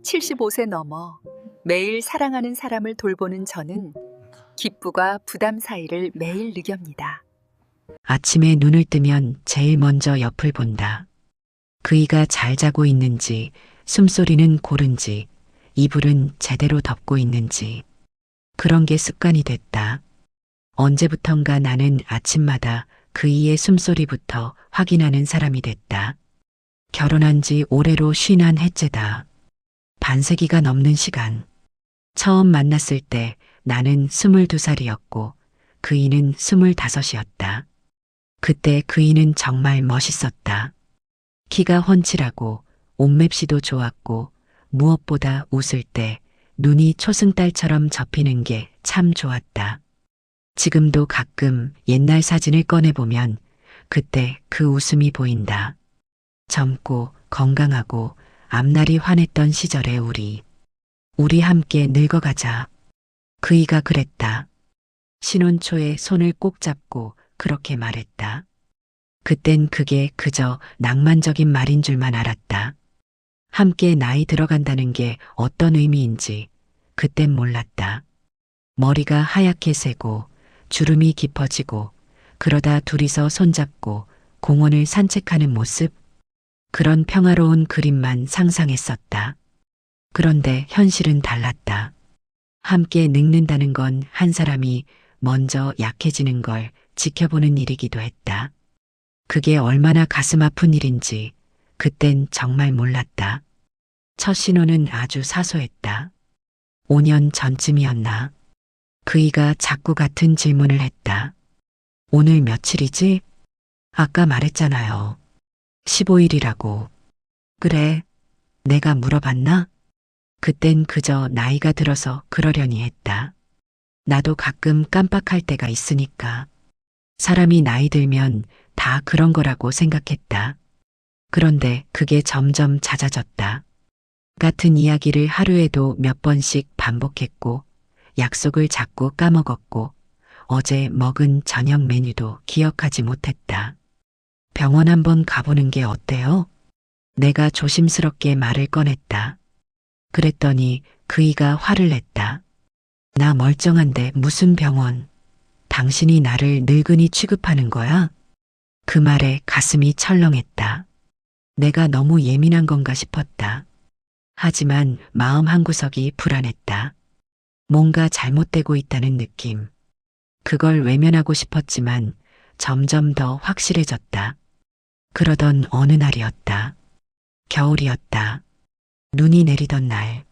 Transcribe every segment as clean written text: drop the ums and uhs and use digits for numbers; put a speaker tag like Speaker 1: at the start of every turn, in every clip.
Speaker 1: 75세 넘어 매일 사랑하는 사람을 돌보는 저는 기쁨과 부담 사이를 매일 느낍니다.
Speaker 2: 아침에 눈을 뜨면 제일 먼저 옆을 본다. 그이가 잘 자고 있는지, 숨소리는 고른지, 이불은 제대로 덮고 있는지. 그런 게 습관이 됐다. 언제부턴가 나는 아침마다 그이의 숨소리부터 확인하는 사람이 됐다. 결혼한 지 올해로 51해째다. 반세기가 넘는 시간. 처음 만났을 때 나는 22살이었고 그이는 25이었다. 그때 그이는 정말 멋있었다. 키가 훤칠하고 옷맵시도 좋았고 무엇보다 웃을 때 눈이 초승달처럼 접히는 게 참 좋았다. 지금도 가끔 옛날 사진을 꺼내보면 그때 그 웃음이 보인다. 젊고 건강하고 앞날이 환했던 시절의 우리 함께 늙어가자. 그이가 그랬다. 신혼 초에 손을 꼭 잡고 그렇게 말했다. 그땐 그게 그저 낭만적인 말인 줄만 알았다. 함께 나이 들어간다는 게 어떤 의미인지 그땐 몰랐다. 머리가 하얗게 새고 주름이 깊어지고 그러다 둘이서 손잡고 공원을 산책하는 모습. 그런 평화로운 그림만 상상했었다. 그런데 현실은 달랐다. 함께 늙는다는 건 한 사람이 먼저 약해지는 걸 지켜보는 일이기도 했다. 그게 얼마나 가슴 아픈 일인지 그땐 정말 몰랐다. 첫 신호는 아주 사소했다. 5년 전쯤이었나? 그이가 자꾸 같은 질문을 했다. 오늘 며칠이지? 아까 말했잖아요. 15일이라고. 그래, 내가 물어봤나? 그땐 그저 나이가 들어서 그러려니 했다. 나도 가끔 깜빡할 때가 있으니까. 사람이 나이 들면 다 그런 거라고 생각했다. 그런데 그게 점점 잦아졌다. 같은 이야기를 하루에도 몇 번씩 반복했고, 약속을 자꾸 까먹었고, 어제 먹은 저녁 메뉴도 기억하지 못했다. 병원 한번 가보는 게 어때요? 내가 조심스럽게 말을 꺼냈다. 그랬더니 그이가 화를 냈다. 나 멀쩡한데 무슨 병원? 당신이 나를 늙은이 취급하는 거야? 그 말에 가슴이 철렁했다. 내가 너무 예민한 건가 싶었다. 하지만 마음 한구석이 불안했다. 뭔가 잘못되고 있다는 느낌. 그걸 외면하고 싶었지만 점점 더 확실해졌다. 그러던 어느 날이었다. 겨울이었다. 눈이 내리던 날.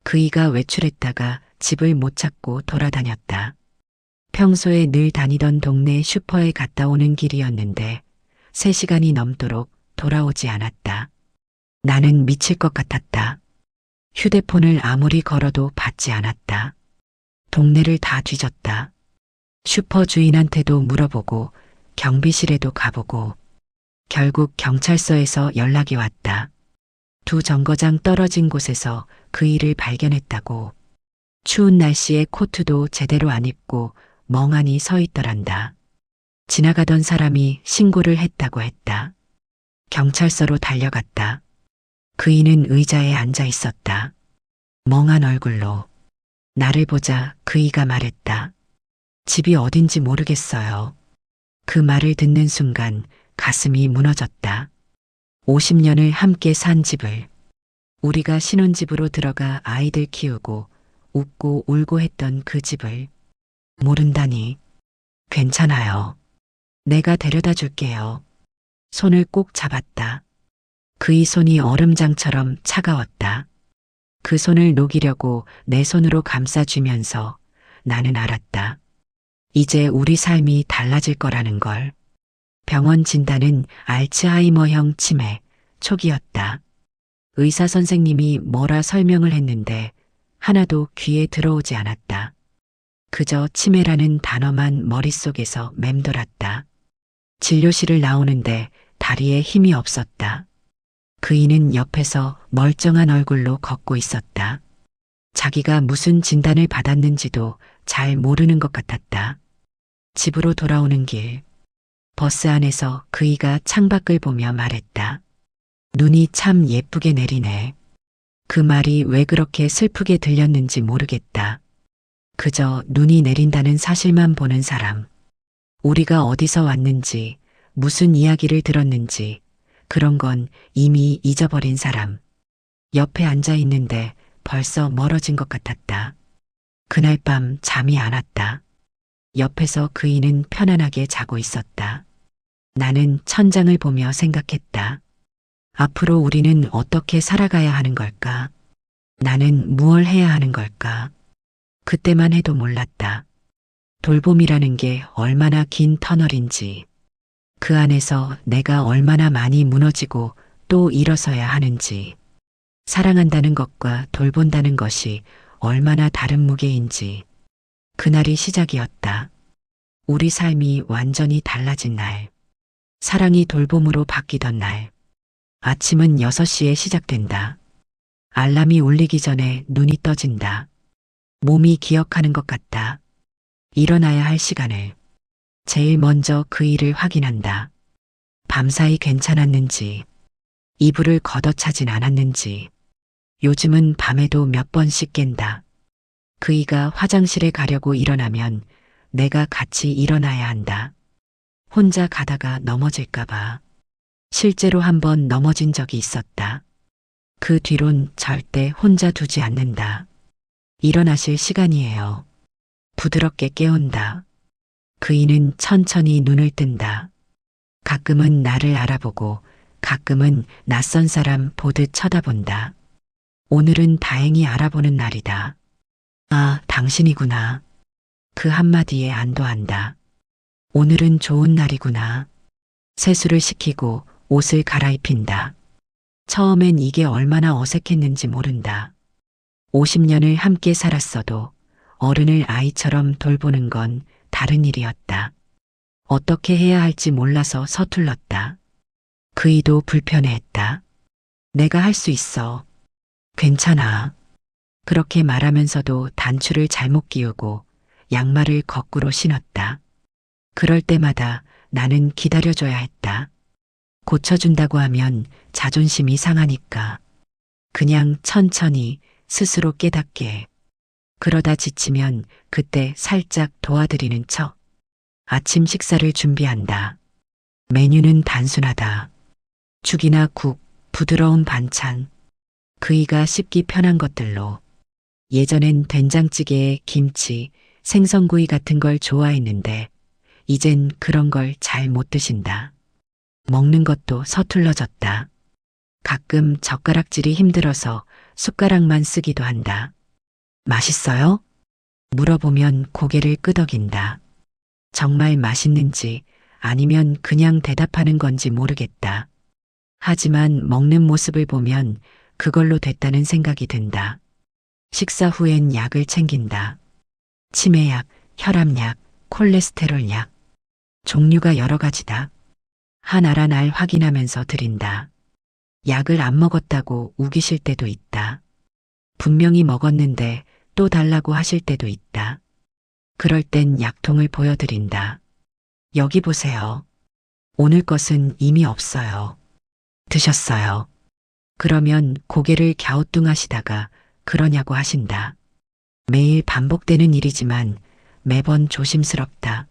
Speaker 2: 그이가 외출했다가 집을 못 찾고 돌아다녔다. 평소에 늘 다니던 동네 슈퍼에 갔다 오는 길이었는데 3시간이 넘도록 돌아오지 않았다. 나는 미칠 것 같았다. 휴대폰을 아무리 걸어도 받지 않았다. 동네를 다 뒤졌다. 슈퍼 주인한테도 물어보고 경비실에도 가보고 결국 경찰서에서 연락이 왔다. 2 정거장 떨어진 곳에서 그이를 발견했다고. 추운 날씨에 코트도 제대로 안 입고 멍하니 서 있더란다. 지나가던 사람이 신고를 했다고 했다. 경찰서로 달려갔다. 그이는 의자에 앉아 있었다. 멍한 얼굴로. 나를 보자 그이가 말했다. 집이 어딘지 모르겠어요. 그 말을 듣는 순간 가슴이 무너졌다. 50년을 함께 산 집을, 우리가 신혼집으로 들어가 아이들 키우고 웃고 울고 했던 그 집을 모른다니. 괜찮아요. 내가 데려다 줄게요. 손을 꼭 잡았다. 그의 손이 얼음장처럼 차가웠다. 그 손을 녹이려고 내 손으로 감싸주면서 나는 알았다. 이제 우리 삶이 달라질 거라는 걸. 병원 진단은 알츠하이머형 치매, 초기였다. 의사 선생님이 뭐라 설명을 했는데 하나도 귀에 들어오지 않았다. 그저 치매라는 단어만 머릿속에서 맴돌았다. 진료실을 나오는데 다리에 힘이 없었다. 그이는 옆에서 멀쩡한 얼굴로 걷고 있었다. 자기가 무슨 진단을 받았는지도 잘 모르는 것 같았다. 집으로 돌아오는 길, 버스 안에서 그이가 창밖을 보며 말했다. 눈이 참 예쁘게 내리네. 그 말이 왜 그렇게 슬프게 들렸는지 모르겠다. 그저 눈이 내린다는 사실만 보는 사람. 우리가 어디서 왔는지, 무슨 이야기를 들었는지, 그런 건 이미 잊어버린 사람. 옆에 앉아 있는데 벌써 멀어진 것 같았다. 그날 밤 잠이 안 왔다. 옆에서 그이는 편안하게 자고 있었다. 나는 천장을 보며 생각했다. 앞으로 우리는 어떻게 살아가야 하는 걸까? 나는 무얼 해야 하는 걸까? 그때만 해도 몰랐다. 돌봄이라는 게 얼마나 긴 터널인지, 그 안에서 내가 얼마나 많이 무너지고 또 일어서야 하는지, 사랑한다는 것과 돌본다는 것이 얼마나 다른 무게인지, 그날이 시작이었다. 우리 삶이 완전히 달라진 날. 사랑이 돌봄으로 바뀌던 날. 아침은 6시에 시작된다. 알람이 울리기 전에 눈이 떠진다. 몸이 기억하는 것 같다. 일어나야 할 시간을. 제일 먼저 그 일을 확인한다. 밤사이 괜찮았는지, 이불을 걷어차진 않았는지, 요즘은 밤에도 몇 번씩 깬다. 그이가 화장실에 가려고 일어나면 내가 같이 일어나야 한다. 혼자 가다가 넘어질까봐. 실제로 한 번 넘어진 적이 있었다. 그 뒤론 절대 혼자 두지 않는다. 일어나실 시간이에요. 부드럽게 깨운다. 그이는 천천히 눈을 뜬다. 가끔은 나를 알아보고 가끔은 낯선 사람 보듯 쳐다본다. 오늘은 다행히 알아보는 날이다. 아, 당신이구나. 그 한마디에 안도한다. 오늘은 좋은 날이구나. 세수를 시키고 옷을 갈아입힌다. 처음엔 이게 얼마나 어색했는지 모른다. 50년을 함께 살았어도 어른을 아이처럼 돌보는 건 다른 일이었다. 어떻게 해야 할지 몰라서 서툴렀다. 그이도 불편해했다. 내가 할 수 있어. 괜찮아. 그렇게 말하면서도 단추를 잘못 끼우고 양말을 거꾸로 신었다. 그럴 때마다 나는 기다려줘야 했다. 고쳐준다고 하면 자존심이 상하니까. 그냥 천천히 스스로 깨닫게. 그러다 지치면 그때 살짝 도와드리는 척. 아침 식사를 준비한다. 메뉴는 단순하다. 죽이나 국, 부드러운 반찬. 그이가 씹기 편한 것들로. 예전엔 된장찌개에 김치, 생선구이 같은 걸 좋아했는데 이젠 그런 걸 잘 못 드신다. 먹는 것도 서툴러졌다. 가끔 젓가락질이 힘들어서 숟가락만 쓰기도 한다. 맛있어요? 물어보면 고개를 끄덕인다. 정말 맛있는지 아니면 그냥 대답하는 건지 모르겠다. 하지만 먹는 모습을 보면 그걸로 됐다는 생각이 든다. 식사 후엔 약을 챙긴다. 치매약, 혈압약, 콜레스테롤 약. 종류가 여러 가지다. 하나란 알 확인하면서 드린다. 약을 안 먹었다고 우기실 때도 있다. 분명히 먹었는데 또 달라고 하실 때도 있다. 그럴 땐 약통을 보여드린다. 여기 보세요. 오늘 것은 이미 없어요. 드셨어요. 그러면 고개를 갸우뚱하시다가 그러냐고 하신다. 매일 반복되는 일이지만 매번 조심스럽다.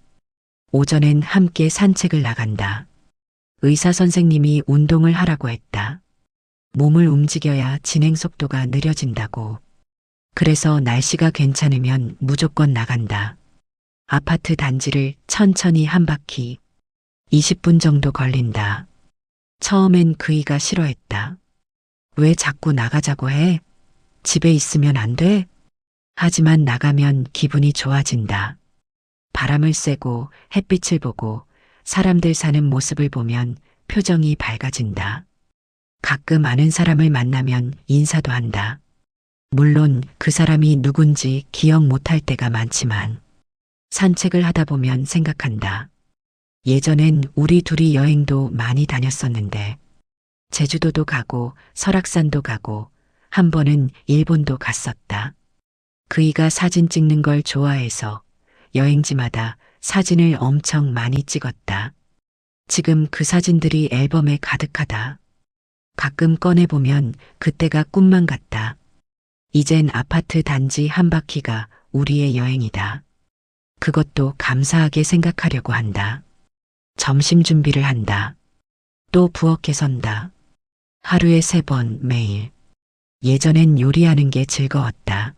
Speaker 2: 오전엔 함께 산책을 나간다. 의사 선생님이 운동을 하라고 했다. 몸을 움직여야 진행 속도가 느려진다고. 그래서 날씨가 괜찮으면 무조건 나간다. 아파트 단지를 천천히 한 바퀴. 20분 정도 걸린다. 처음엔 그이가 싫어했다. 왜 자꾸 나가자고 해? 집에 있으면 안 돼? 하지만 나가면 기분이 좋아진다. 바람을 쐬고 햇빛을 보고 사람들 사는 모습을 보면 표정이 밝아진다. 가끔 아는 사람을 만나면 인사도 한다. 물론 그 사람이 누군지 기억 못할 때가 많지만 산책을 하다 보면 생각한다. 예전엔 우리 둘이 여행도 많이 다녔었는데 제주도도 가고 설악산도 가고 한 번은 일본도 갔었다. 그이가 사진 찍는 걸 좋아해서 여행지마다 사진을 엄청 많이 찍었다. 지금 그 사진들이 앨범에 가득하다. 가끔 꺼내보면 그때가 꿈만 같다. 이젠 아파트 단지 한 바퀴가 우리의 여행이다. 그것도 감사하게 생각하려고 한다. 점심 준비를 한다. 또 부엌에 선다. 하루에 3번 매일. 예전엔 요리하는 게 즐거웠다.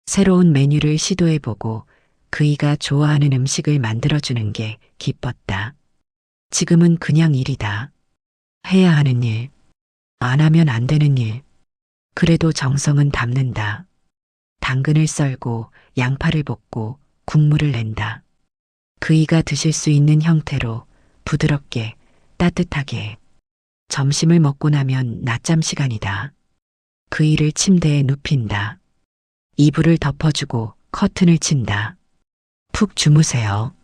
Speaker 2: 새로운 메뉴를 시도해보고 그이가 좋아하는 음식을 만들어주는 게 기뻤다. 지금은 그냥 일이다. 해야 하는 일. 안 하면 안 되는 일. 그래도 정성은 담는다. 당근을 썰고 양파를 볶고 국물을 낸다. 그이가 드실 수 있는 형태로 부드럽게 따뜻하게. 점심을 먹고 나면 낮잠 시간이다. 그이를 침대에 눕힌다. 이불을 덮어주고 커튼을 친다. 푹 주무세요.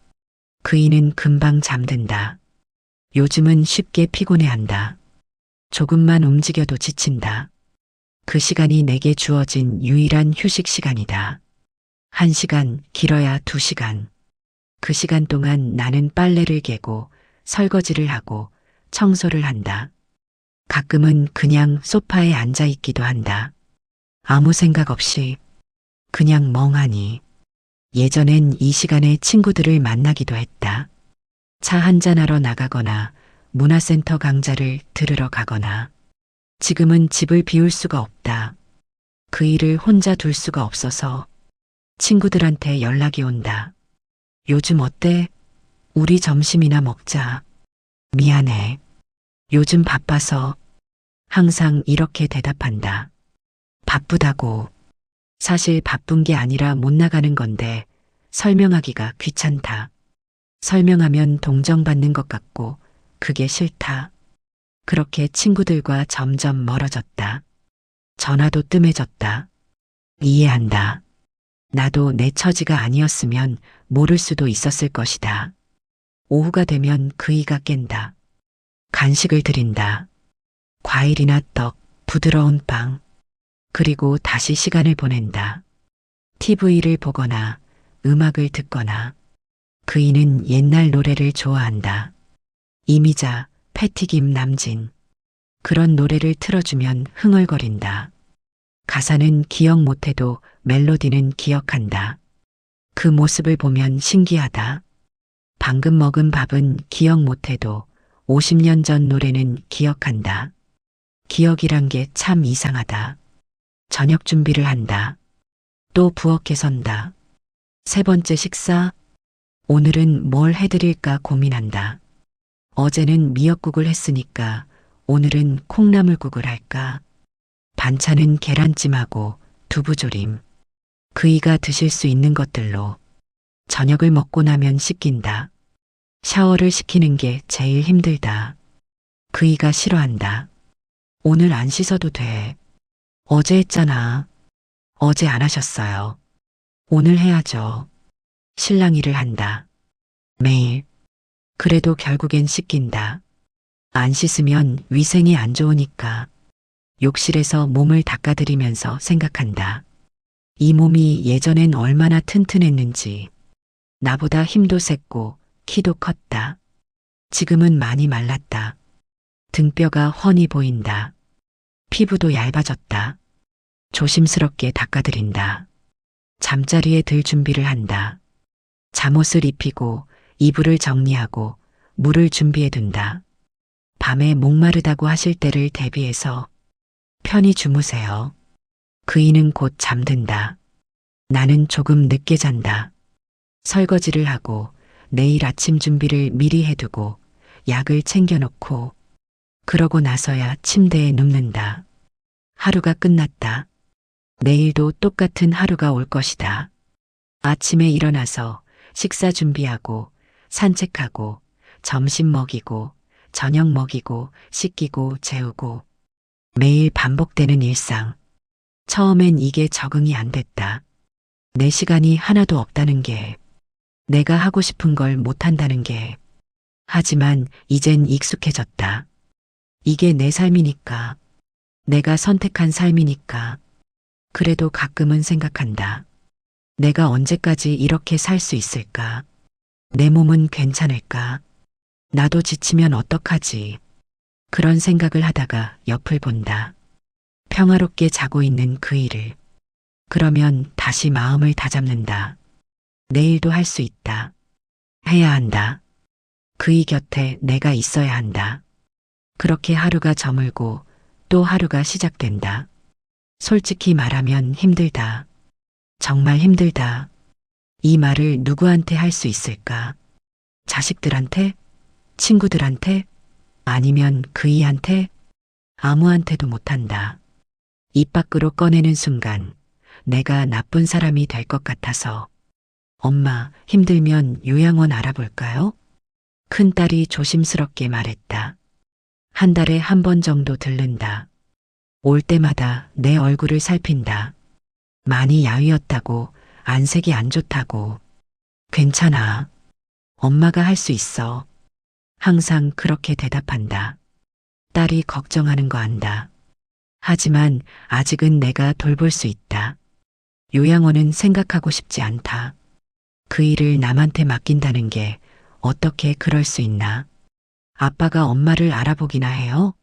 Speaker 2: 그이는 금방 잠든다. 요즘은 쉽게 피곤해한다. 조금만 움직여도 지친다. 그 시간이 내게 주어진 유일한 휴식 시간이다. 1시간, 길어야 2시간. 그 시간 동안 나는 빨래를 개고 설거지를 하고 청소를 한다. 가끔은 그냥 소파에 앉아 있기도 한다. 아무 생각 없이 그냥 멍하니. 예전엔 이 시간에 친구들을 만나기도 했다. 차 한잔하러 나가거나 문화센터 강좌를 들으러 가거나. 지금은 집을 비울 수가 없다. 그 일을 혼자 둘 수가 없어서 친구들한테 연락이 온다. 요즘 어때? 우리 점심이나 먹자. 미안해. 요즘 바빠서. 항상 이렇게 대답한다. 바쁘다고. 사실 바쁜 게 아니라 못 나가는 건데 설명하기가 귀찮다. 설명하면 동정받는 것 같고 그게 싫다. 그렇게 친구들과 점점 멀어졌다. 전화도 뜸해졌다. 이해한다. 나도 내 처지가 아니었으면 모를 수도 있었을 것이다. 오후가 되면 그이가 깬다. 간식을 드린다. 과일이나 떡, 부드러운 빵. 그리고 다시 시간을 보낸다. TV를 보거나 음악을 듣거나. 그이는 옛날 노래를 좋아한다. 이미자, 패티김 남진. 그런 노래를 틀어주면 흥얼거린다. 가사는 기억 못해도 멜로디는 기억한다. 그 모습을 보면 신기하다. 방금 먹은 밥은 기억 못해도 50년 전 노래는 기억한다. 기억이란 게 참 이상하다. 저녁 준비를 한다. 또 부엌에 선다. 3번째 식사. 오늘은 뭘 해드릴까 고민한다. 어제는 미역국을 했으니까 오늘은 콩나물국을 할까. 반찬은 계란찜하고 두부조림. 그이가 드실 수 있는 것들로. 저녁을 먹고 나면 씻긴다. 샤워를 시키는 게 제일 힘들다. 그이가 싫어한다. 오늘 안 씻어도 돼. 어제 했잖아. 어제 안 하셨어요. 오늘 해야죠. 신랑 일을 한다. 매일. 그래도 결국엔 씻긴다. 안 씻으면 위생이 안 좋으니까. 욕실에서 몸을 닦아드리면서 생각한다. 이 몸이 예전엔 얼마나 튼튼했는지. 나보다 힘도 셌고 키도 컸다. 지금은 많이 말랐다. 등뼈가 훤히 보인다. 피부도 얇아졌다. 조심스럽게 닦아드린다. 잠자리에 들 준비를 한다. 잠옷을 입히고 이불을 정리하고 물을 준비해둔다. 밤에 목마르다고 하실 때를 대비해서 편히 주무세요. 그이는 곧 잠든다. 나는 조금 늦게 잔다. 설거지를 하고 내일 아침 준비를 미리 해두고 약을 챙겨놓고 그러고 나서야 침대에 눕는다. 하루가 끝났다. 내일도 똑같은 하루가 올 것이다. 아침에 일어나서 식사 준비하고 산책하고 점심 먹이고 저녁 먹이고 씻기고 재우고 매일 반복되는 일상. 처음엔 이게 적응이 안 됐다. 내 시간이 하나도 없다는 게, 내가 하고 싶은 걸 못한다는 게. 하지만 이젠 익숙해졌다. 이게 내 삶이니까. 내가 선택한 삶이니까. 그래도 가끔은 생각한다. 내가 언제까지 이렇게 살 수 있을까? 내 몸은 괜찮을까? 나도 지치면 어떡하지? 그런 생각을 하다가 옆을 본다. 평화롭게 자고 있는 그이를. 그러면 다시 마음을 다잡는다. 내일도 할 수 있다. 해야 한다. 그이 곁에 내가 있어야 한다. 그렇게 하루가 저물고 또 하루가 시작된다. 솔직히 말하면 힘들다. 정말 힘들다. 이 말을 누구한테 할 수 있을까? 자식들한테? 친구들한테? 아니면 그이한테? 아무한테도 못한다. 입 밖으로 꺼내는 순간 내가 나쁜 사람이 될 것 같아서. 엄마, 힘들면 요양원 알아볼까요? 큰딸이 조심스럽게 말했다. 한 달에 한 번 정도 들른다. 올 때마다 내 얼굴을 살핀다. 많이 야위었다고, 안색이 안 좋다고. 괜찮아. 엄마가 할 수 있어. 항상 그렇게 대답한다. 딸이 걱정하는 거 안다. 하지만 아직은 내가 돌볼 수 있다. 요양원은 생각하고 싶지 않다. 그 일을 남한테 맡긴다는 게 어떻게 그럴 수 있나? 아빠가 엄마를 알아보기나 해요?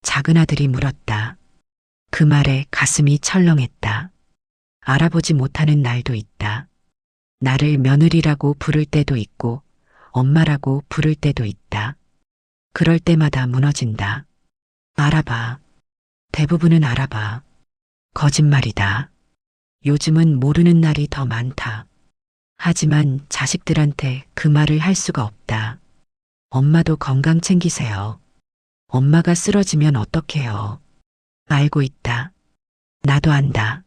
Speaker 2: 작은 아들이 물었다. 그 말에 가슴이 철렁했다. 알아보지 못하는 날도 있다. 나를 며느리라고 부를 때도 있고 엄마라고 부를 때도 있다. 그럴 때마다 무너진다. 알아봐. 대부분은 알아봐. 거짓말이다. 요즘은 모르는 날이 더 많다. 하지만 자식들한테 그 말을 할 수가 없다. 엄마도 건강 챙기세요. 엄마가 쓰러지면 어떡해요. 알고 있다. 나도 안다.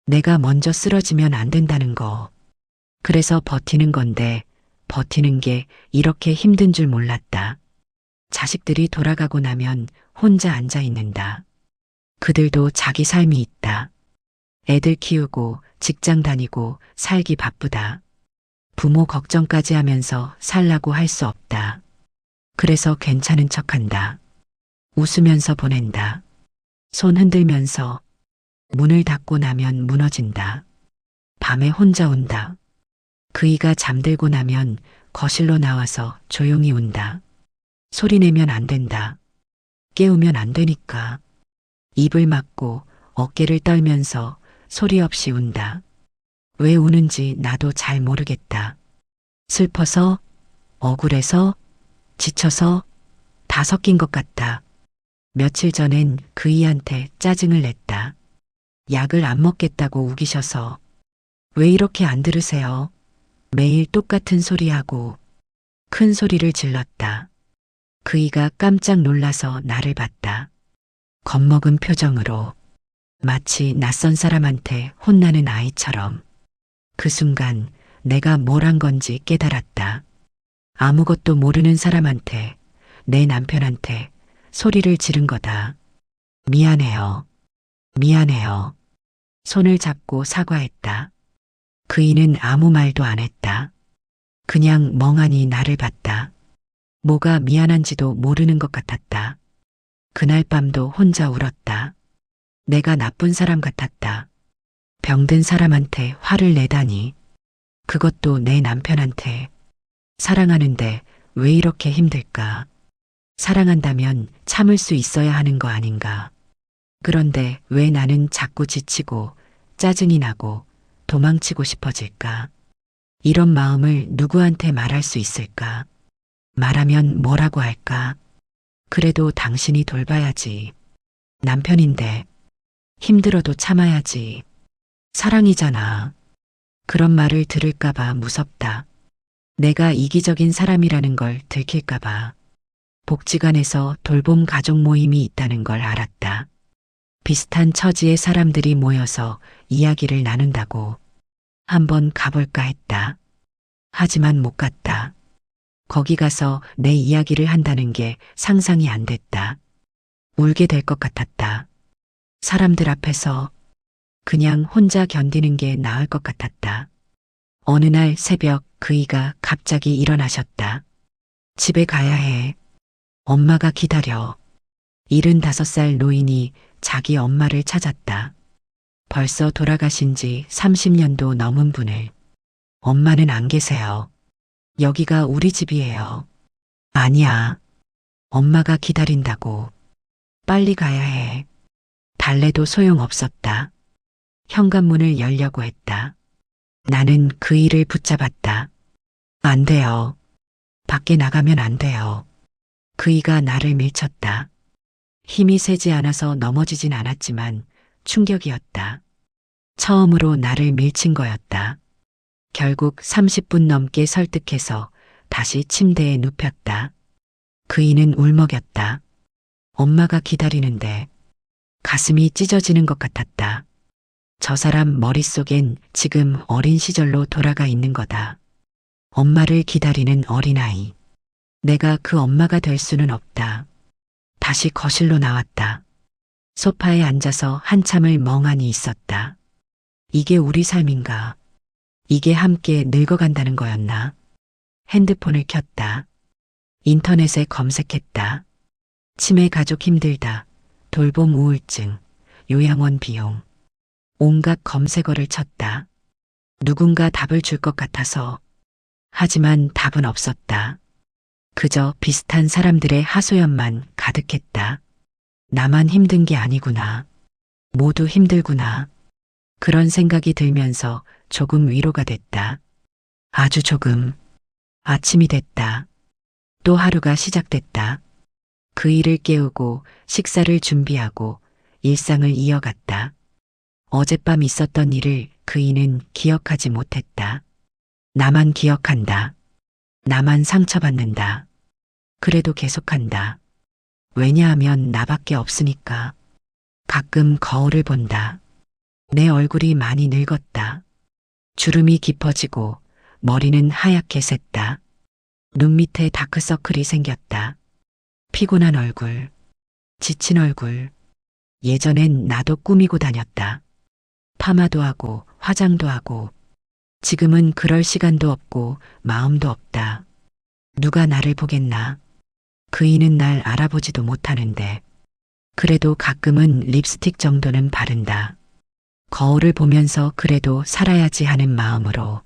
Speaker 2: 내가 먼저 쓰러지면 안 된다는 거. 그래서 버티는 건데 버티는 게 이렇게 힘든 줄 몰랐다. 자식들이 돌아가고 나면 혼자 앉아 있는다. 그들도 자기 삶이 있다. 애들 키우고 직장 다니고 살기 바쁘다. 부모 걱정까지 하면서 살라고 할 수 없다. 그래서 괜찮은 척한다. 웃으면서 보낸다. 손 흔들면서 문을 닫고 나면 무너진다. 밤에 혼자 운다. 그이가 잠들고 나면 거실로 나와서 조용히 운다. 소리 내면 안 된다. 깨우면 안 되니까. 입을 막고 어깨를 떨면서 소리 없이 운다. 왜 우는지 나도 잘 모르겠다. 슬퍼서, 억울해서, 지쳐서 다 섞인 것 같다. 며칠 전엔 그이한테 짜증을 냈다. 약을 안 먹겠다고 우기셔서. 왜 이렇게 안 들으세요? 매일 똑같은 소리하고 큰 소리를 질렀다. 그이가 깜짝 놀라서 나를 봤다. 겁먹은 표정으로 마치 낯선 사람한테 혼나는 아이처럼. 그 순간 내가 뭘 한 건지 깨달았다. 아무것도 모르는 사람한테, 내 남편한테 소리를 지른 거다. 미안해요. 미안해요. 손을 잡고 사과했다. 그이는 아무 말도 안 했다. 그냥 멍하니 나를 봤다. 뭐가 미안한지도 모르는 것 같았다. 그날 밤도 혼자 울었다. 내가 나쁜 사람 같았다. 병든 사람한테 화를 내다니. 그것도 내 남편한테. 사랑하는데 왜 이렇게 힘들까? 사랑한다면 참을 수 있어야 하는 거 아닌가? 그런데 왜 나는 자꾸 지치고 짜증이 나고 도망치고 싶어질까? 이런 마음을 누구한테 말할 수 있을까? 말하면 뭐라고 할까? 그래도 당신이 돌봐야지. 남편인데 힘들어도 참아야지. 사랑이잖아. 그런 말을 들을까봐 무섭다. 내가 이기적인 사람이라는 걸 들킬까봐. 복지관에서 돌봄 가족 모임이 있다는 걸 알았다. 비슷한 처지의 사람들이 모여서 이야기를 나눈다고. 한번 가볼까 했다. 하지만 못 갔다. 거기 가서 내 이야기를 한다는 게 상상이 안 됐다. 울게 될 것 같았다. 사람들 앞에서 그냥 혼자 견디는 게 나을 것 같았다. 어느 날 새벽 그이가 갑자기 일어나셨다. 집에 가야 해. 엄마가 기다려. 75살 노인이 자기 엄마를 찾았다. 벌써 돌아가신 지 30년도 넘은 분을. 엄마는 안 계세요. 여기가 우리 집이에요. 아니야. 엄마가 기다린다고. 빨리 가야 해. 달래도 소용없었다. 현관문을 열려고 했다. 나는 그이를 붙잡았다. 안 돼요. 밖에 나가면 안 돼요. 그이가 나를 밀쳤다. 힘이 세지 않아서 넘어지진 않았지만 충격이었다. 처음으로 나를 밀친 거였다. 결국 30분 넘게 설득해서 다시 침대에 눕혔다. 그이는 울먹였다. 엄마가 기다리는데 가슴이 찢어지는 것 같았다. 저 사람 머릿속엔 지금 어린 시절로 돌아가 있는 거다. 엄마를 기다리는 어린아이. 내가 그 엄마가 될 수는 없다. 다시 거실로 나왔다. 소파에 앉아서 한참을 멍하니 있었다. 이게 우리 삶인가? 이게 함께 늙어간다는 거였나? 핸드폰을 켰다. 인터넷에 검색했다. 치매 가족 힘들다. 돌봄 우울증. 요양원 비용. 온갖 검색어를 쳤다. 누군가 답을 줄 것 같아서. 하지만 답은 없었다. 그저 비슷한 사람들의 하소연만 가득했다. 나만 힘든 게 아니구나. 모두 힘들구나. 그런 생각이 들면서 조금 위로가 됐다. 아주 조금. 아침이 됐다. 또 하루가 시작됐다. 그 일을 깨우고 식사를 준비하고 일상을 이어갔다. 어젯밤 있었던 일을 그이는 기억하지 못했다. 나만 기억한다. 나만 상처받는다. 그래도 계속한다. 왜냐하면 나밖에 없으니까. 가끔 거울을 본다. 내 얼굴이 많이 늙었다. 주름이 깊어지고 머리는 하얗게 샜다. 눈 밑에 다크서클이 생겼다. 피곤한 얼굴, 지친 얼굴. 예전엔 나도 꾸미고 다녔다. 파마도 하고 화장도 하고. 지금은 그럴 시간도 없고 마음도 없다. 누가 나를 보겠나? 그이는 날 알아보지도 못하는데. 그래도 가끔은 립스틱 정도는 바른다. 거울을 보면서 그래도 살아야지 하는 마음으로.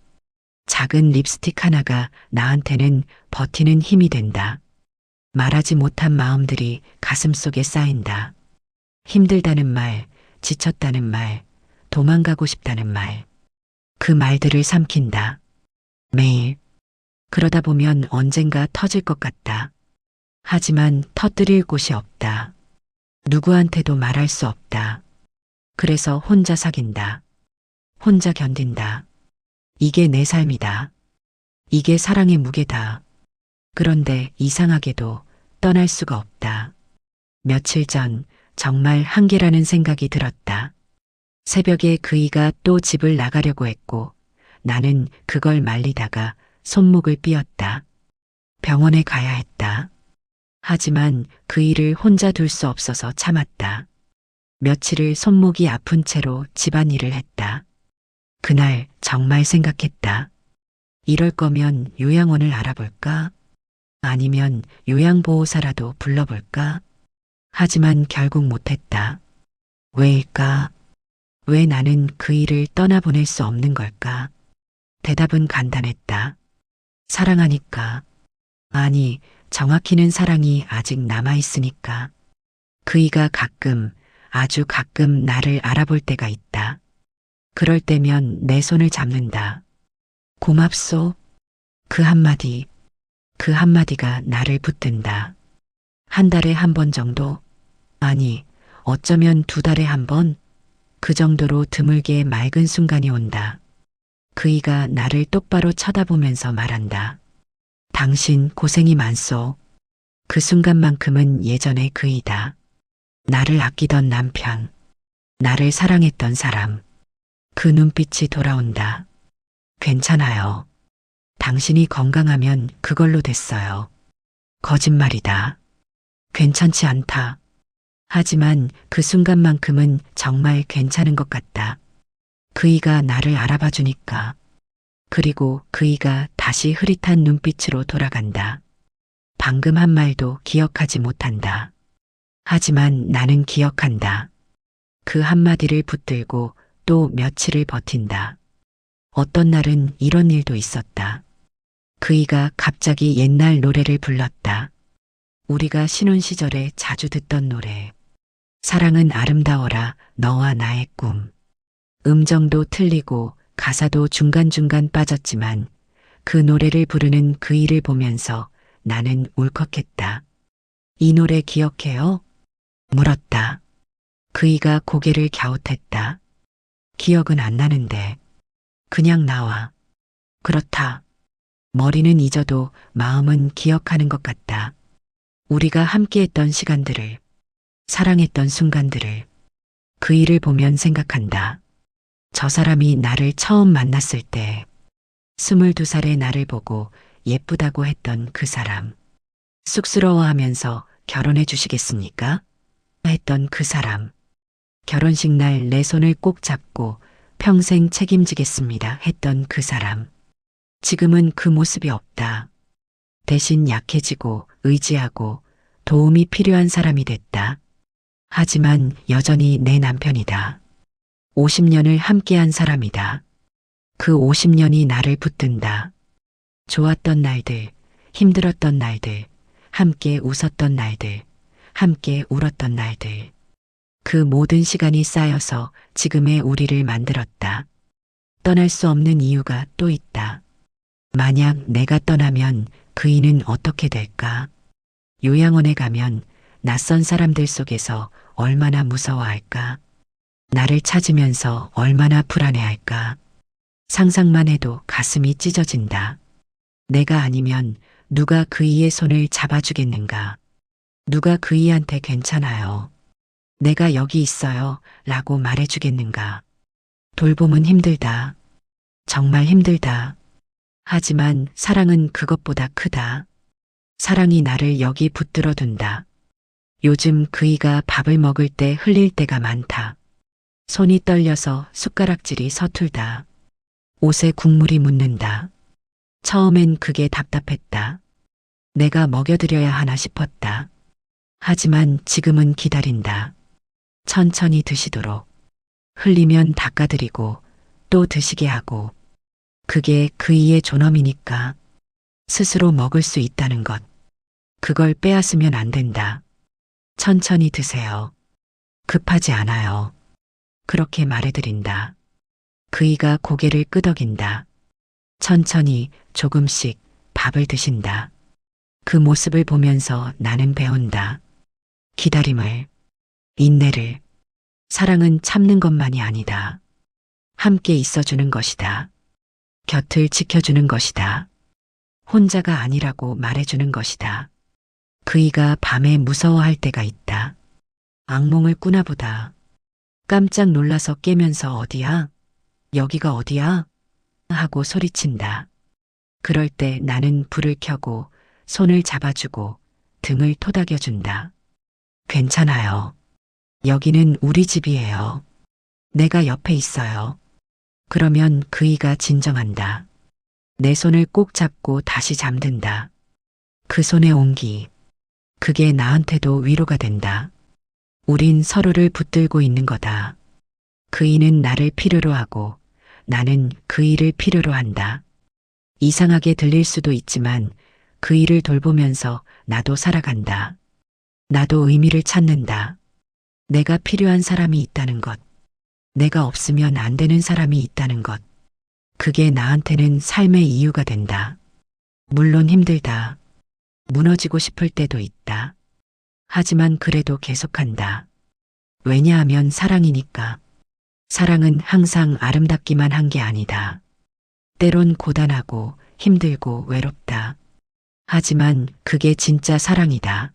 Speaker 2: 작은 립스틱 하나가 나한테는 버티는 힘이 된다. 말하지 못한 마음들이 가슴속에 쌓인다. 힘들다는 말, 지쳤다는 말, 도망가고 싶다는 말. 그 말들을 삼킨다. 매일. 그러다 보면 언젠가 터질 것 같다. 하지만 터뜨릴 곳이 없다. 누구한테도 말할 수 없다. 그래서 혼자 사귄다. 혼자 견딘다. 이게 내 삶이다. 이게 사랑의 무게다. 그런데 이상하게도 떠날 수가 없다. 며칠 전 정말 한계라는 생각이 들었다. 새벽에 그이가 또 집을 나가려고 했고 나는 그걸 말리다가 손목을 삐었다. 병원에 가야 했다. 하지만 그이를 혼자 둘 수 없어서 참았다. 며칠을 손목이 아픈 채로 집안일을 했다. 그날 정말 생각했다. 이럴 거면 요양원을 알아볼까? 아니면 요양보호사라도 불러볼까? 하지만 결국 못했다. 왜일까? 왜 나는 그이를 떠나보낼 수 없는 걸까? 대답은 간단했다. 사랑하니까. 아니, 정확히는 사랑이 아직 남아있으니까. 그이가 가끔, 아주 가끔 나를 알아볼 때가 있다. 그럴 때면 내 손을 잡는다. 고맙소. 그 한마디가 나를 붙든다. 한 달에 한 번 정도? 아니, 어쩌면 2달에 한 번? 그 정도로 드물게 맑은 순간이 온다. 그이가 나를 똑바로 쳐다보면서 말한다. 당신 고생이 많소. 그 순간만큼은 예전의 그이다. 나를 아끼던 남편. 나를 사랑했던 사람. 그 눈빛이 돌아온다. 괜찮아요. 당신이 건강하면 그걸로 됐어요. 거짓말이다. 괜찮지 않다. 하지만 그 순간만큼은 정말 괜찮은 것 같다. 그이가 나를 알아봐 주니까. 그리고 그이가 다시 흐릿한 눈빛으로 돌아간다. 방금 한 말도 기억하지 못한다. 하지만 나는 기억한다. 그 한마디를 붙들고 또 며칠을 버틴다. 어떤 날은 이런 일도 있었다. 그이가 갑자기 옛날 노래를 불렀다. 우리가 신혼 시절에 자주 듣던 노래. 사랑은 아름다워라, 너와 나의 꿈. 음정도 틀리고 가사도 중간중간 빠졌지만 그 노래를 부르는 그이를 보면서 나는 울컥했다. 이 노래 기억해요? 물었다. 그이가 고개를 갸웃했다. 기억은 안 나는데. 그냥 나와. 그렇다. 머리는 잊어도 마음은 기억하는 것 같다. 우리가 함께했던 시간들을, 사랑했던 순간들을, 그이를 보면 생각한다. 저 사람이 나를 처음 만났을 때 22살의 나를 보고 예쁘다고 했던 그 사람. 쑥스러워하면서 결혼해 주시겠습니까? 했던 그 사람. 결혼식 날 내 손을 꼭 잡고 평생 책임지겠습니다 했던 그 사람. 지금은 그 모습이 없다. 대신 약해지고 의지하고 도움이 필요한 사람이 됐다. 하지만 여전히 내 남편이다. 50년을 함께한 사람이다. 그 50년이 나를 붙든다. 좋았던 날들, 힘들었던 날들, 함께 웃었던 날들, 함께 울었던 날들. 그 모든 시간이 쌓여서 지금의 우리를 만들었다. 떠날 수 없는 이유가 또 있다. 만약 내가 떠나면 그이는 어떻게 될까? 요양원에 가면 낯선 사람들 속에서 얼마나 무서워할까? 나를 찾으면서 얼마나 불안해할까? 상상만 해도 가슴이 찢어진다. 내가 아니면 누가 그이의 손을 잡아주겠는가? 누가 그이한테 괜찮아요. 내가 여기 있어요. 라고 말해주겠는가? 돌봄은 힘들다. 정말 힘들다. 하지만 사랑은 그것보다 크다. 사랑이 나를 여기 붙들어 둔다. 요즘 그이가 밥을 먹을 때 흘릴 때가 많다. 손이 떨려서 숟가락질이 서툴다. 옷에 국물이 묻는다. 처음엔 그게 답답했다. 내가 먹여드려야 하나 싶었다. 하지만 지금은 기다린다. 천천히 드시도록. 흘리면 닦아드리고 또 드시게 하고. 그게 그이의 존엄이니까. 스스로 먹을 수 있다는 것. 그걸 빼앗으면 안 된다. 천천히 드세요. 급하지 않아요. 그렇게 말해드린다. 그이가 고개를 끄덕인다. 천천히 조금씩 밥을 드신다. 그 모습을 보면서 나는 배운다. 기다림을, 인내를. 사랑은 참는 것만이 아니다. 함께 있어주는 것이다. 곁을 지켜주는 것이다. 혼자가 아니라고 말해주는 것이다. 그이가 밤에 무서워할 때가 있다. 악몽을 꾸나 보다. 깜짝 놀라서 깨면서 어디야? 여기가 어디야? 하고 소리친다. 그럴 때 나는 불을 켜고 손을 잡아주고 등을 토닥여준다. 괜찮아요. 여기는 우리 집이에요. 내가 옆에 있어요. 그러면 그이가 진정한다. 내 손을 꼭 잡고 다시 잠든다. 그 손의 온기. 그게 나한테도 위로가 된다. 우린 서로를 붙들고 있는 거다. 그이는 나를 필요로 하고 나는 그이를 필요로 한다. 이상하게 들릴 수도 있지만 그이를 돌보면서 나도 살아간다. 나도 의미를 찾는다. 내가 필요한 사람이 있다는 것. 내가 없으면 안 되는 사람이 있다는 것. 그게 나한테는 삶의 이유가 된다. 물론 힘들다. 무너지고 싶을 때도 있다. 하지만 그래도 계속한다. 왜냐하면 사랑이니까. 사랑은 항상 아름답기만 한 게 아니다. 때론 고단하고 힘들고 외롭다. 하지만 그게 진짜 사랑이다.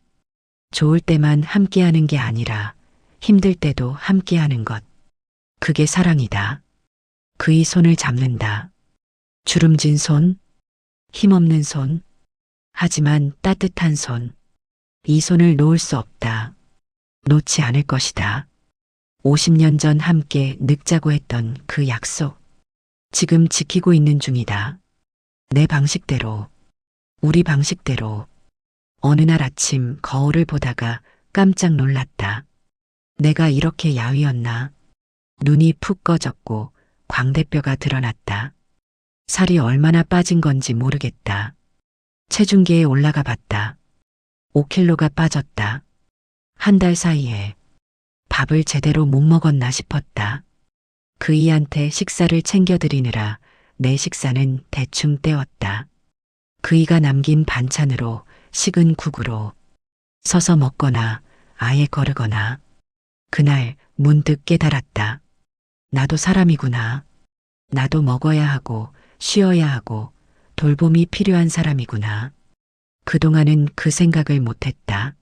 Speaker 2: 좋을 때만 함께하는 게 아니라 힘들 때도 함께하는 것. 그게 사랑이다. 그의 손을 잡는다. 주름진 손, 힘없는 손, 하지만 따뜻한 손. 이 손을 놓을 수 없다. 놓지 않을 것이다. 50년 전 함께 늙자고 했던 그 약속. 지금 지키고 있는 중이다. 내 방식대로, 우리 방식대로. 어느 날 아침 거울을 보다가 깜짝 놀랐다. 내가 이렇게 야위었나? 눈이 푹 꺼졌고 광대뼈가 드러났다. 살이 얼마나 빠진 건지 모르겠다. 체중계에 올라가 봤다. 5kg가 빠졌다. 한 달 사이에 밥을 제대로 못 먹었나 싶었다. 그이한테 식사를 챙겨드리느라 내 식사는 대충 때웠다. 그이가 남긴 반찬으로 식은 국으로 서서 먹거나 아예 거르거나. 그날 문득 깨달았다. 나도 사람이구나. 나도 먹어야 하고 쉬어야 하고 돌봄이 필요한 사람이구나. 그동안은 그 생각을 못했다.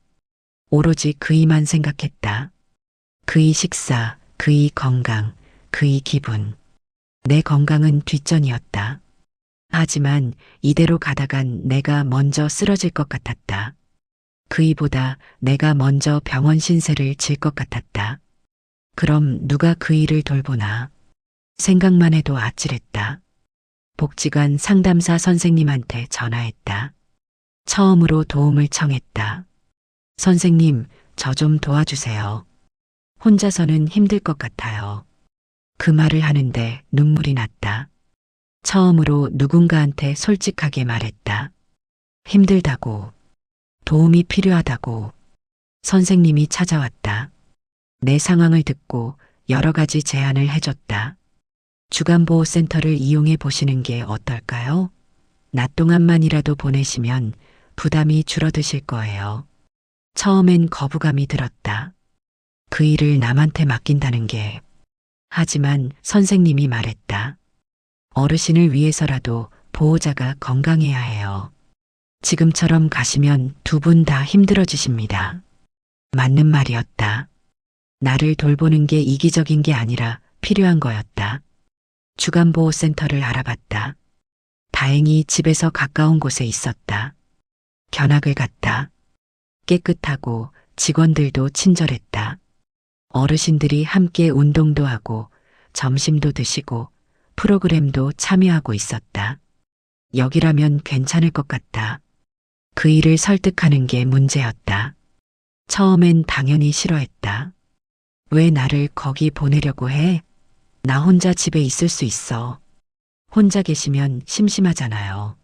Speaker 2: 오로지 그이만 생각했다. 그이 식사, 그이 건강, 그이 기분. 내 건강은 뒷전이었다. 하지만 이대로 가다간 내가 먼저 쓰러질 것 같았다. 그이보다 내가 먼저 병원 신세를 질 것 같았다. 그럼 누가 그이를 돌보나? 생각만 해도 아찔했다. 복지관 상담사 선생님한테 전화했다. 처음으로 도움을 청했다. 선생님, 저 좀 도와주세요. 혼자서는 힘들 것 같아요. 그 말을 하는데 눈물이 났다. 처음으로 누군가한테 솔직하게 말했다. 힘들다고, 도움이 필요하다고. 선생님이 찾아왔다. 내 상황을 듣고 여러 가지 제안을 해줬다. 주간보호센터를 이용해 보시는 게 어떨까요? 낮 동안만이라도 보내시면 부담이 줄어드실 거예요. 처음엔 거부감이 들었다. 그 일을 남한테 맡긴다는 게. 하지만 선생님이 말했다. 어르신을 위해서라도 보호자가 건강해야 해요. 지금처럼 가시면 두 분 다 힘들어지십니다. 맞는 말이었다. 나를 돌보는 게 이기적인 게 아니라 필요한 거였다. 주간보호센터를 알아봤다. 다행히 집에서 가까운 곳에 있었다. 견학을 갔다. 깨끗하고 직원들도 친절했다. 어르신들이 함께 운동도 하고 점심도 드시고 프로그램도 참여하고 있었다. 여기라면 괜찮을 것 같다. 그 일을 설득하는 게 문제였다. 처음엔 당연히 싫어했다. 왜 나를 거기 보내려고 해? 나 혼자 집에 있을 수 있어. 혼자 계시면 심심하잖아요.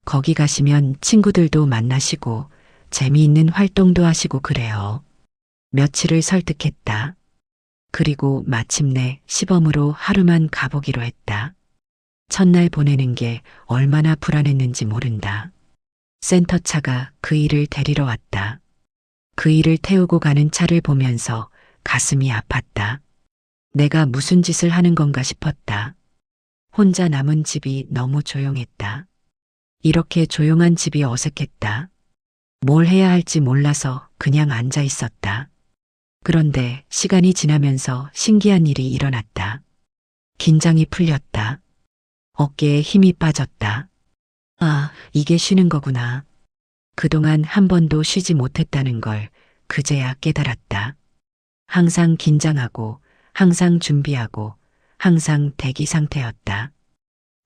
Speaker 2: 거기 가시면 친구들도 만나시고 재미있는 활동도 하시고 그래요. 며칠을 설득했다. 그리고 마침내 시범으로 하루만 가보기로 했다. 첫날 보내는 게 얼마나 불안했는지 모른다. 센터차가 그 일을 데리러 왔다. 그 일을 태우고 가는 차를 보면서 가슴이 아팠다. 내가 무슨 짓을 하는 건가 싶었다. 혼자 남은 집이 너무 조용했다. 이렇게 조용한 집이 어색했다. 뭘 해야 할지 몰라서 그냥 앉아 있었다. 그런데 시간이 지나면서 신기한 일이 일어났다. 긴장이 풀렸다. 어깨에 힘이 빠졌다. 아, 이게 쉬는 거구나. 그동안 한 번도 쉬지 못했다는 걸 그제야 깨달았다. 항상 긴장하고, 항상 준비하고, 항상 대기 상태였다.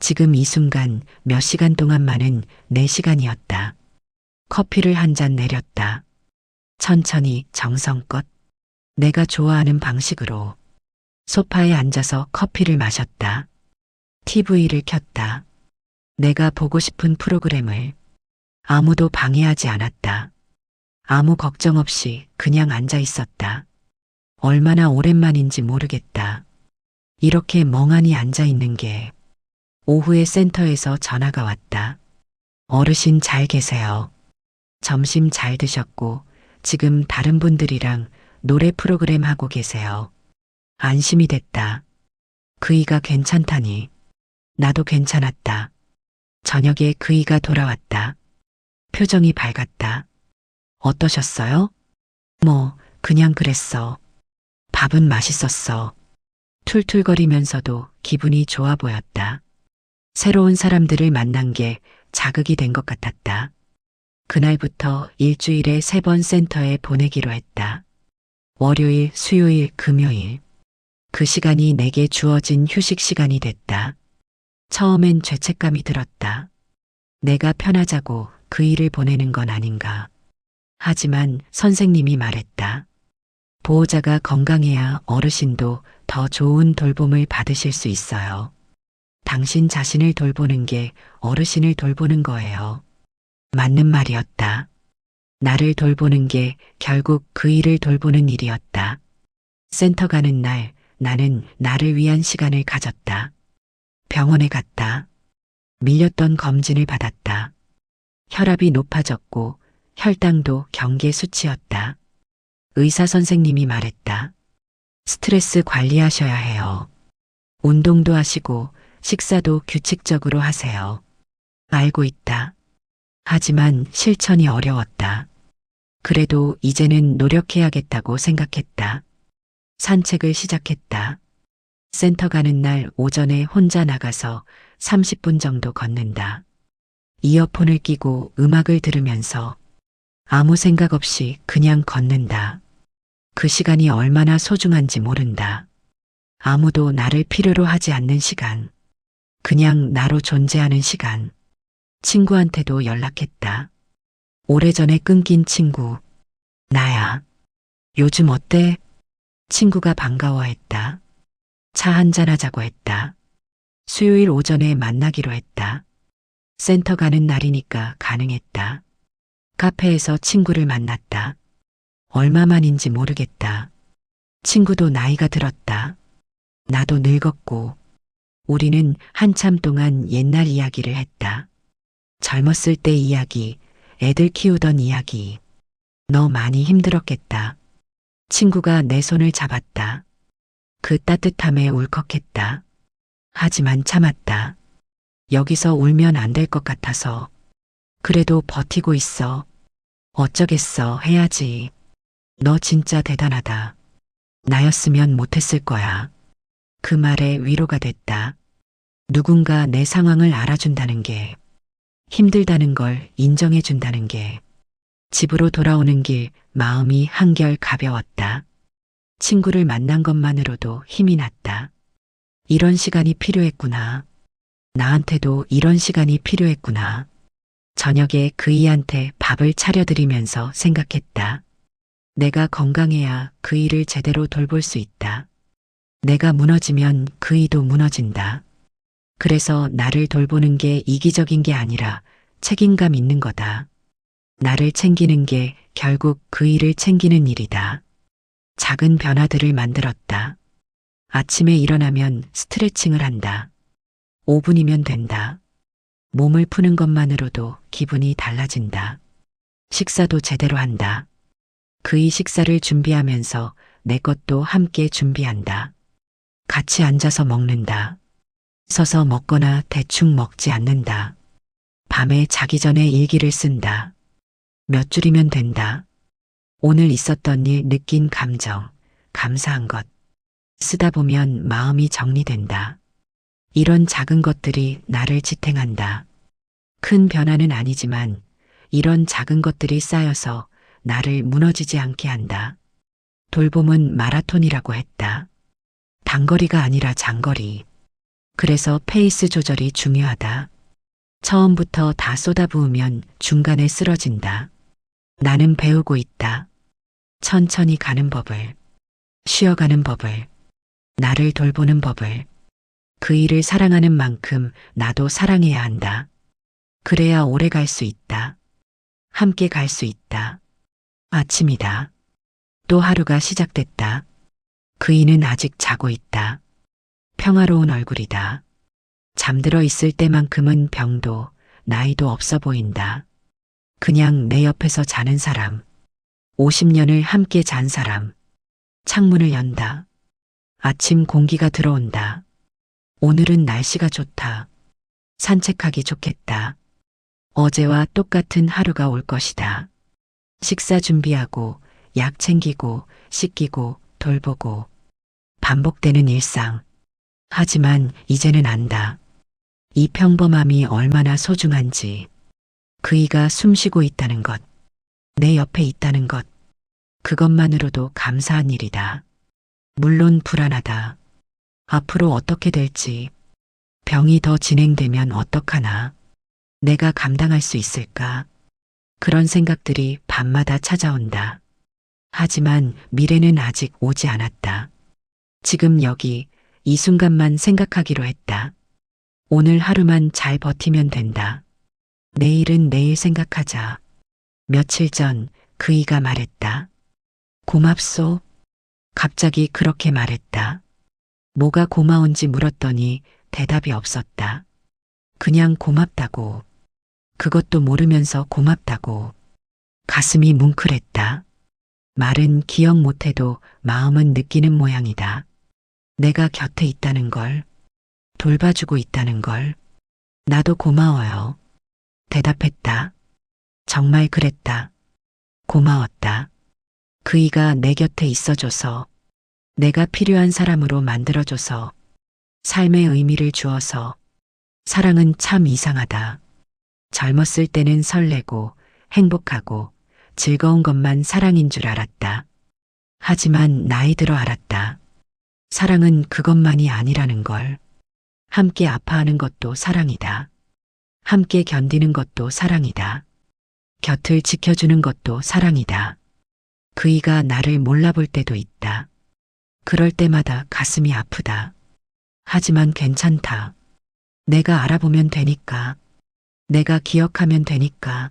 Speaker 2: 지금 이 순간 몇 시간 동안만은 내 시간이었다. 커피를 한 잔 내렸다. 천천히 정성껏 내가 좋아하는 방식으로 소파에 앉아서 커피를 마셨다. TV를 켰다. 내가 보고 싶은 프로그램을. 아무도 방해하지 않았다. 아무 걱정 없이 그냥 앉아 있었다. 얼마나 오랜만인지 모르겠다. 이렇게 멍하니 앉아 있는 게. 오후에 센터에서 전화가 왔다. 어르신 잘 계세요. 점심 잘 드셨고 지금 다른 분들이랑 노래 프로그램 하고 계세요. 안심이 됐다. 그이가 괜찮다니. 나도 괜찮았다. 저녁에 그이가 돌아왔다. 표정이 밝았다. 어떠셨어요? 뭐, 그냥 그랬어. 밥은 맛있었어. 툴툴거리면서도 기분이 좋아 보였다. 새로운 사람들을 만난 게 자극이 된 것 같았다. 그날부터 일주일에 3번 센터에 보내기로 했다. 월요일, 수요일, 금요일. 그 시간이 내게 주어진 휴식 시간이 됐다. 처음엔 죄책감이 들었다. 내가 편하자고 그 일을 보내는 건 아닌가. 하지만 선생님이 말했다. 보호자가 건강해야 어르신도 더 좋은 돌봄을 받으실 수 있어요. 당신 자신을 돌보는 게 어르신을 돌보는 거예요. 맞는 말이었다. 나를 돌보는 게 결국 그 일을 돌보는 일이었다. 센터 가는 날 나는 나를 위한 시간을 가졌다. 병원에 갔다. 밀렸던 검진을 받았다. 혈압이 높아졌고 혈당도 경계 수치였다. 의사 선생님이 말했다. 스트레스 관리하셔야 해요. 운동도 하시고 식사도 규칙적으로 하세요. 알고 있다. 하지만 실천이 어려웠다. 그래도 이제는 노력해야겠다고 생각했다. 산책을 시작했다. 센터 가는 날 오전에 혼자 나가서 30분 정도 걷는다. 이어폰을 끼고 음악을 들으면서 아무 생각 없이 그냥 걷는다. 그 시간이 얼마나 소중한지 모른다. 아무도 나를 필요로 하지 않는 시간. 그냥 나로 존재하는 시간. 친구한테도 연락했다. 오래전에 끊긴 친구. 나야. 요즘 어때? 친구가 반가워했다. 차 한잔 하자고 했다. 수요일 오전에 만나기로 했다. 센터 가는 날이니까 가능했다. 카페에서 친구를 만났다. 얼마만인지 모르겠다. 친구도 나이가 들었다. 나도 늙었고, 우리는 한참 동안 옛날 이야기를 했다. 젊었을 때 이야기, 애들 키우던 이야기. 너 많이 힘들었겠다. 친구가 내 손을 잡았다. 그 따뜻함에 울컥했다. 하지만 참았다. 여기서 울면 안 될 것 같아서. 그래도 버티고 있어. 어쩌겠어, 해야지. 너 진짜 대단하다. 나였으면 못했을 거야. 그 말에 위로가 됐다. 누군가 내 상황을 알아준다는 게, 힘들다는 걸 인정해준다는 게, 집으로 돌아오는 길 마음이 한결 가벼웠다. 친구를 만난 것만으로도 힘이 났다. 이런 시간이 필요했구나. 나한테도 이런 시간이 필요했구나. 저녁에 그이한테 밥을 차려드리면서 생각했다. 내가 건강해야 그 일을 제대로 돌볼 수 있다. 내가 무너지면 그이도 무너진다. 그래서 나를 돌보는 게 이기적인 게 아니라 책임감 있는 거다. 나를 챙기는 게 결국 그 일을 챙기는 일이다. 작은 변화들을 만들었다. 아침에 일어나면 스트레칭을 한다. 5분이면 된다. 몸을 푸는 것만으로도 기분이 달라진다. 식사도 제대로 한다. 그의 식사를 준비하면서 내 것도 함께 준비한다. 같이 앉아서 먹는다. 서서 먹거나 대충 먹지 않는다. 밤에 자기 전에 일기를 쓴다. 몇 줄이면 된다. 오늘 있었던 일, 느낀 감정, 감사한 것. 쓰다 보면 마음이 정리된다. 이런 작은 것들이 나를 지탱한다. 큰 변화는 아니지만 이런 작은 것들이 쌓여서 나를 무너지지 않게 한다. 돌봄은 마라톤이라고 했다. 단거리가 아니라 장거리. 그래서 페이스 조절이 중요하다. 처음부터 다 쏟아부으면 중간에 쓰러진다. 나는 배우고 있다. 천천히 가는 법을, 쉬어가는 법을, 나를 돌보는 법을. 그 일을 사랑하는 만큼 나도 사랑해야 한다. 그래야 오래 갈 수 있다. 함께 갈 수 있다. 아침이다. 또 하루가 시작됐다. 그이는 아직 자고 있다. 평화로운 얼굴이다. 잠들어 있을 때만큼은 병도 나이도 없어 보인다. 그냥 내 옆에서 자는 사람. 50년을 함께 잔 사람. 창문을 연다. 아침 공기가 들어온다. 오늘은 날씨가 좋다. 산책하기 좋겠다. 어제와 똑같은 하루가 올 것이다. 식사 준비하고, 약 챙기고, 씻기고, 돌보고. 반복되는 일상. 하지만 이제는 안다. 이 평범함이 얼마나 소중한지. 그이가 숨쉬고 있다는 것. 내 옆에 있다는 것. 그것만으로도 감사한 일이다. 물론 불안하다. 앞으로 어떻게 될지. 병이 더 진행되면 어떡하나. 내가 감당할 수 있을까? 그런 생각들이 밤마다 찾아온다. 하지만 미래는 아직 오지 않았다. 지금 여기 이 순간만 생각하기로 했다. 오늘 하루만 잘 버티면 된다. 내일은 내일 생각하자. 며칠 전 그이가 말했다. 고맙소. 갑자기 그렇게 말했다. 뭐가 고마운지 물었더니 대답이 없었다. 그냥 고맙다고. 그것도 모르면서 고맙다고. 가슴이 뭉클했다. 말은 기억 못해도 마음은 느끼는 모양이다. 내가 곁에 있다는 걸, 돌봐주고 있다는 걸. 나도 고마워요. 대답했다. 정말 그랬다. 고마웠다. 그이가 내 곁에 있어줘서, 내가 필요한 사람으로 만들어줘서, 삶의 의미를 주어서. 사랑은 참 이상하다. 젊었을 때는 설레고 행복하고 즐거운 것만 사랑인 줄 알았다. 하지만 나이 들어 알았다. 사랑은 그것만이 아니라는 걸. 함께 아파하는 것도 사랑이다. 함께 견디는 것도 사랑이다. 곁을 지켜주는 것도 사랑이다. 그이가 나를 몰라볼 때도 있다. 그럴 때마다 가슴이 아프다. 하지만 괜찮다. 내가 알아보면 되니까. 내가 기억하면 되니까.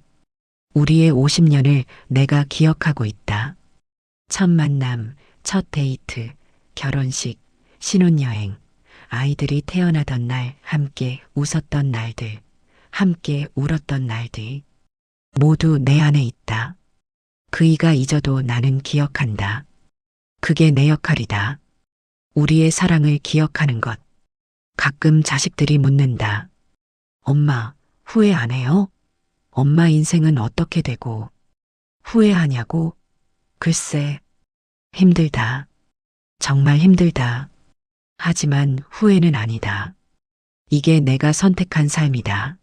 Speaker 2: 우리의 50년을 내가 기억하고 있다. 첫 만남, 첫 데이트, 결혼식, 신혼여행, 아이들이 태어나던 날 함께 웃었던 날들, 함께 울었던 날들. 모두 내 안에 있다. 그이가 잊어도 나는 기억한다. 그게 내 역할이다. 우리의 사랑을 기억하는 것. 가끔 자식들이 묻는다. 엄마, 후회 안 해요? 엄마 인생은 어떻게 되고 후회하냐고? 글쎄, 힘들다. 정말 힘들다. 하지만 후회는 아니다. 이게 내가 선택한 삶이다.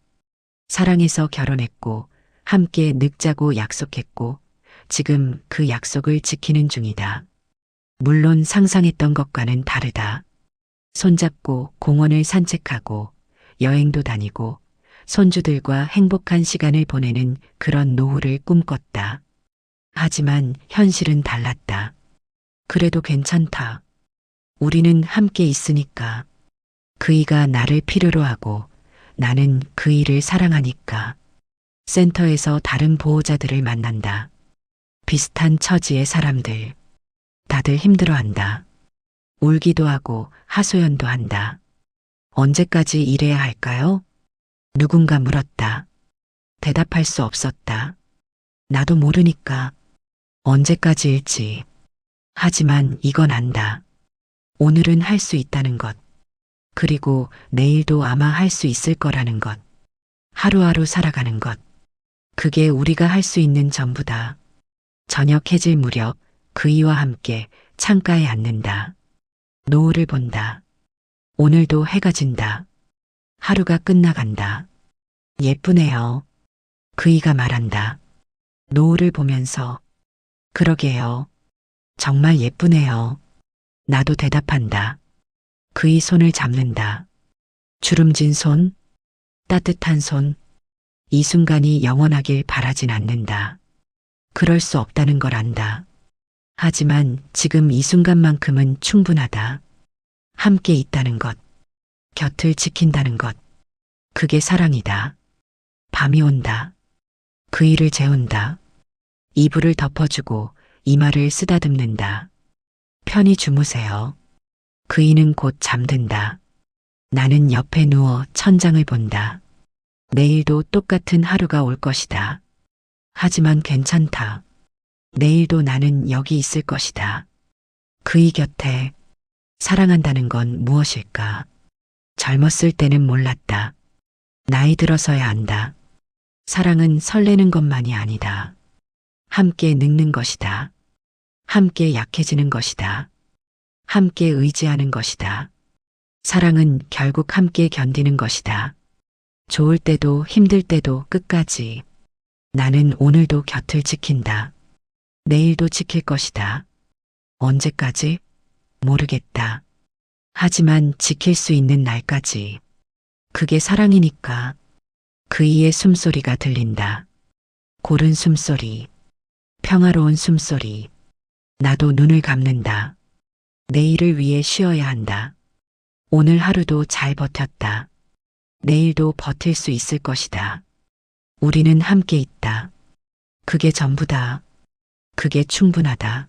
Speaker 2: 사랑해서 결혼했고, 함께 늙자고 약속했고, 지금 그 약속을 지키는 중이다. 물론 상상했던 것과는 다르다. 손잡고 공원을 산책하고, 여행도 다니고, 손주들과 행복한 시간을 보내는 그런 노후를 꿈꿨다. 하지만 현실은 달랐다. 그래도 괜찮다. 우리는 함께 있으니까. 그이가 나를 필요로 하고 나는 그이를 사랑하니까. 센터에서 다른 보호자들을 만난다. 비슷한 처지의 사람들. 다들 힘들어한다. 울기도 하고 하소연도 한다. 언제까지 이래야 할까요? 누군가 물었다. 대답할 수 없었다. 나도 모르니까. 언제까지일지. 하지만 이건 안다. 오늘은 할 수 있다는 것. 그리고 내일도 아마 할 수 있을 거라는 것. 하루하루 살아가는 것. 그게 우리가 할 수 있는 전부다. 저녁 해질 무렵 그이와 함께 창가에 앉는다. 노을을 본다. 오늘도 해가 진다. 하루가 끝나간다. 예쁘네요. 그이가 말한다. 노을을 보면서. 그러게요. 정말 예쁘네요. 나도 대답한다. 그이 손을 잡는다. 주름진 손, 따뜻한 손. 이 순간이 영원하길 바라진 않는다. 그럴 수 없다는 걸 안다. 하지만 지금 이 순간만큼은 충분하다. 함께 있다는 것. 곁을 지킨다는 것. 그게 사랑이다. 밤이 온다. 그이를 재운다. 이불을 덮어주고 이마를 쓰다듬는다. 편히 주무세요. 그이는 곧 잠든다. 나는 옆에 누워 천장을 본다. 내일도 똑같은 하루가 올 것이다. 하지만 괜찮다. 내일도 나는 여기 있을 것이다. 그이 곁에. 사랑한다는 건 무엇일까? 젊었을 때는 몰랐다. 나이 들어서야 안다. 사랑은 설레는 것만이 아니다. 함께 늙는 것이다. 함께 약해지는 것이다. 함께 의지하는 것이다. 사랑은 결국 함께 견디는 것이다. 좋을 때도 힘들 때도 끝까지. 나는 오늘도 곁을 지킨다. 내일도 지킬 것이다. 언제까지? 모르겠다. 하지만 지킬 수 있는 날까지. 그게 사랑이니까. 그이의 숨소리가 들린다. 고른 숨소리. 평화로운 숨소리. 나도 눈을 감는다. 내일을 위해 쉬어야 한다. 오늘 하루도 잘 버텼다. 내일도 버틸 수 있을 것이다. 우리는 함께 있다. 그게 전부다. 그게 충분하다.